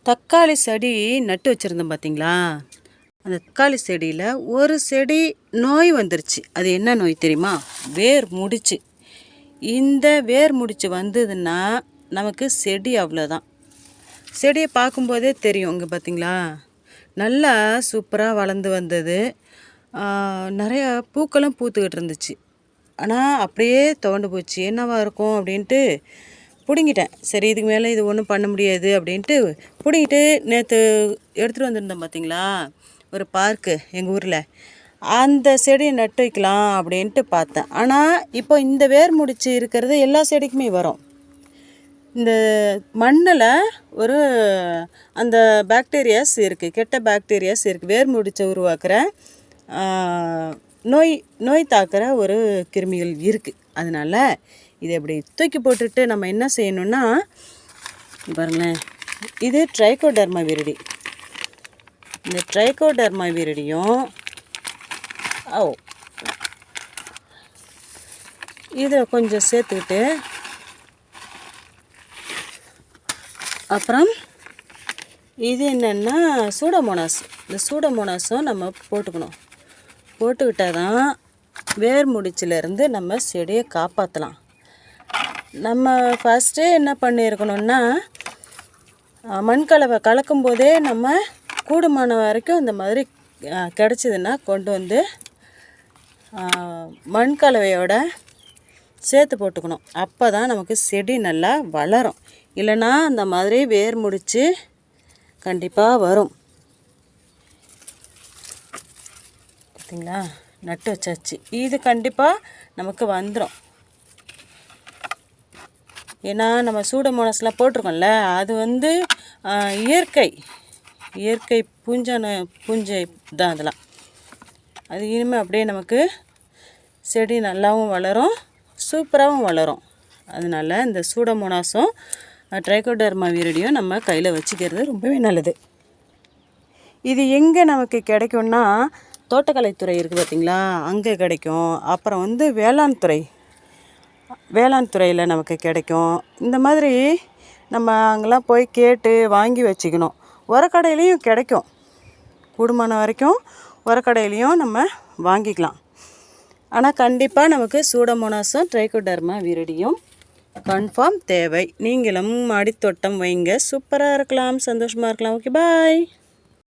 தக்காளி செடி நட்டு வச்சுருந்தோம் பார்த்தீங்களா? அந்த தக்காளி செடியில் ஒரு செடி நோய் வந்துருச்சு. அது என்ன நோய் தெரியுமா? வேர் முடிச்சு. இந்த வேர் முடிச்சு வந்ததுன்னா நமக்கு செடி அவ்வளோதான். செடியை பார்க்கும்போதே தெரியும். இங்கே பார்த்தீங்களா, நல்லா சூப்பராக வளர்ந்து வந்தது. நிறையா பூக்களும் பூத்துக்கிட்டு இருந்துச்சு. ஆனால் அப்படியே துவண்டு போச்சு. என்னவா இருக்கும் அப்படின்ட்டு பிடுங்கிட்டேன். சரி, இதுக்கு மேலே இது ஒன்றும் பண்ண முடியாது அப்படின்ட்டு பிடுங்கிட்டு நேற்று எடுத்துகிட்டு வந்திருந்தோம் பார்த்தீங்களா, ஒரு பார்க்கு எங்கள் ஊரில். அந்த செடியை நட்டு வைக்கலாம் அப்படின்ட்டு பார்த்தேன். ஆனால் இப்போ இந்த வேர் முடிச்சு இருக்கிறது எல்லா செடிக்குமே வரும். இந்த மண்ணில் ஒரு அந்த பாக்டீரியாஸ் இருக்குது, கெட்ட பாக்டீரியாஸ் இருக்குது. வேர் முடிச்சை உருவாக்குற நோய் தாக்குற ஒரு கிருமிகள் இருக்குது. அதனால் இதை இப்படி தூக்கி போட்டுட்டு நம்ம என்ன செய்யணும்னா, பாருங்களேன், இது ட்ரைகோடர்மா விரிடி. இந்த ட்ரைகோடர்மா விரிடியும் இதை கொஞ்சம் சேர்த்துக்கிட்டு, அப்புறம் இது என்னென்னா சூடோமோனாஸ். இந்த சூடோமோனாஸும் நம்ம போட்டுக்கிட்டால் தான் வேர் முடிச்சிலேருந்து நம்ம செடியை காப்பாற்றலாம். நம்ம ஃபஸ்ட்டே என்ன பண்ணியிருக்கணும்னா, மண்கலவை கலக்கும்போதே நம்ம கூடுமான வரைக்கும் இந்த மாதிரி கிடச்சிதுன்னா கொண்டு வந்து மண்கலவையோட சேர்த்து போட்டுக்கணும். அப்போ தான் நமக்கு செடி நல்லா வளரும். இல்லைன்னா அந்த மாதிரி வேர் முடிச்சு கண்டிப்பாக வரும். பார்த்தீங்களா, நட்டு வச்சாச்சு. இது கண்டிப்பாக நமக்கு வந்துடும். ஏன்னா நம்ம சூடோமோனாஸ்லாம் போட்டிருக்கோம்ல, அது வந்து இயற்கை பூஞ்சை தான் அதெல்லாம். அது இனிமேல் அப்படியே நமக்கு செடி நல்லாவும் வளரும், சூப்பராகவும் வளரும். அதனால் இந்த சூடோமோனாஸும் ட்ரைகோடர்மா விரிடியும் நம்ம கையில் வச்சுக்கிறது ரொம்பவே நல்லது. இது எங்கே நமக்கு கிடைக்கும்னா, தோட்டக்கலைத்துறை இருக்குது பார்த்திங்களா, அங்கே கிடைக்கும். அப்புறம் வந்து வேளாண் துறையில் நமக்கு கிடைக்கும். இந்த மாதிரி நம்ம அங்கெல்லாம் போய் கேட்டு வாங்கி வச்சுக்கணும். உரக்கடையிலையும் கிடைக்கும். கூடுமான வரைக்கும் உரக்கடையிலையும் நம்ம வாங்கிக்கலாம். ஆனால் கண்டிப்பாக நமக்கு சூடோமோனாஸும் ட்ரைகோடர்மா விரிடியும் கன்ஃபார்ம் தேவை. நீங்களும் மாடித்தோட்டம் வைங்க, சூப்பராக இருக்கலாம், சந்தோஷமாக இருக்கலாம். ஓகே, பாய்.